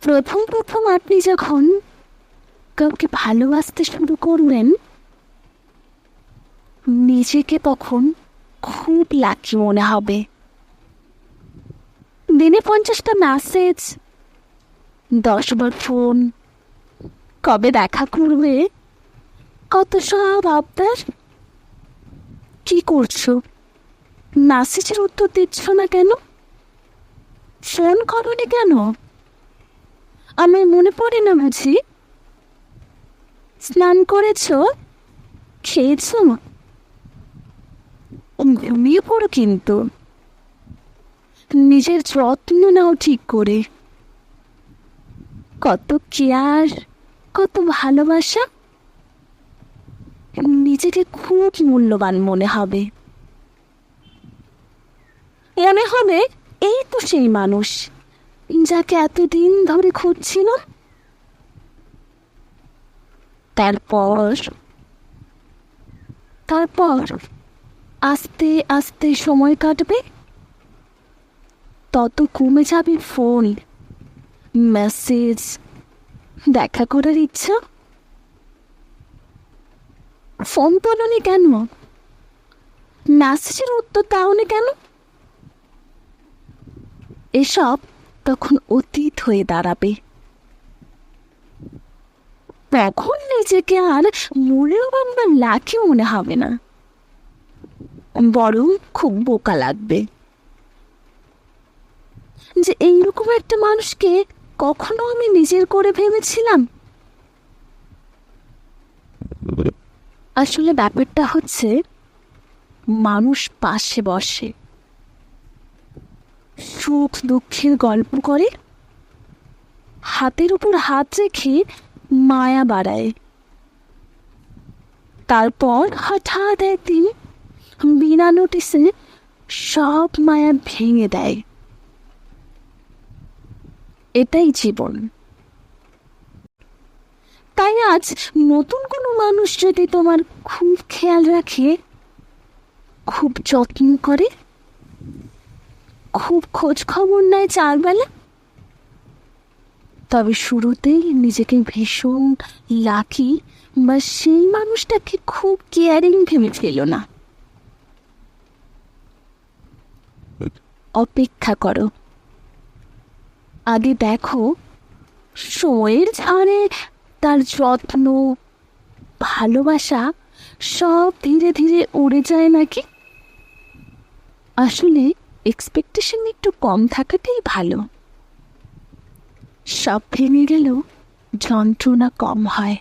প্রথম প্রথম আপনি যখন কাউকে ভালোবাসতে শুরু করবেন, নিজেকে তখন খুব লাকি মনে হবে। দিনে 50টা মেসেজ, 10বার ফোন, কবে দেখা করবে, কত সব আবদার। কি করছো? মেসেজের উত্তর দিচ্ছ না কেন? ফোন করনি কেন? আমার মনে পড়ে না বুঝি? স্নান করেছো? খেয়েছো? ঘুমিয়ে পড়ো কিন্তু। নিজের যত্ন নাও ঠিক করে। কত কেয়ার, কত ভালোবাসা। নিজেকে খুব মূল্যবান মনে হবে। মনে হবে এই তো সেই মানুষ যাকে এতদিন ধরে খুঁজছিল। তারপর তারপর আস্তে আস্তে সময় কাটবে, তত কমে যাবে ফোন, মেসেজ, দেখা করার ইচ্ছা। ফোন তোলনি কেন? মেসেজের উত্তর দাওনি কেন? এসব তখন অতীত হয়ে দাঁড়াবে। তখন নিজেকে আর মূল্যবান বা লাকি মনে হবে না, বরং খুব বোকা লাগবে যে এইরকম একটা মানুষকে কখনো আমি নিজের করে ভেবেছিলাম। আসলে ব্যাপারটা হচ্ছে, মানুষ পাশে বসে, সুখ দুঃখের গল্প করে, হাতের উপর হাত রেখে মায়া বাড়ায়। তারপর হঠাৎ একদিন বিনা নোটিসে সব মায়া ভেঙে দেয়। এটাই জীবন। তাই আজ নতুন কোনো মানুষ যদি তোমার খুব খেয়াল রাখে, খুব যত্ন করে, খুব খোঁজ খবর নেয় 4 বেলা, তবে শুরুতেই নিজেকে ভীষণ লাকি বা সেই মানুষটাকে খুব কেয়ারিং ভেবে ফেলো না। অপেক্ষা করো। আগে দেখো সময়ের ঝড়ে তার যত্ন, ভালোবাসা সব ধীরে ধীরে উড়ে যায় নাকি। আসলে এক্সপেকটেশন একটু কম থাকাটাই ভালো। সব ভেঙে গেলেও যন্ত্রণা কম হয়।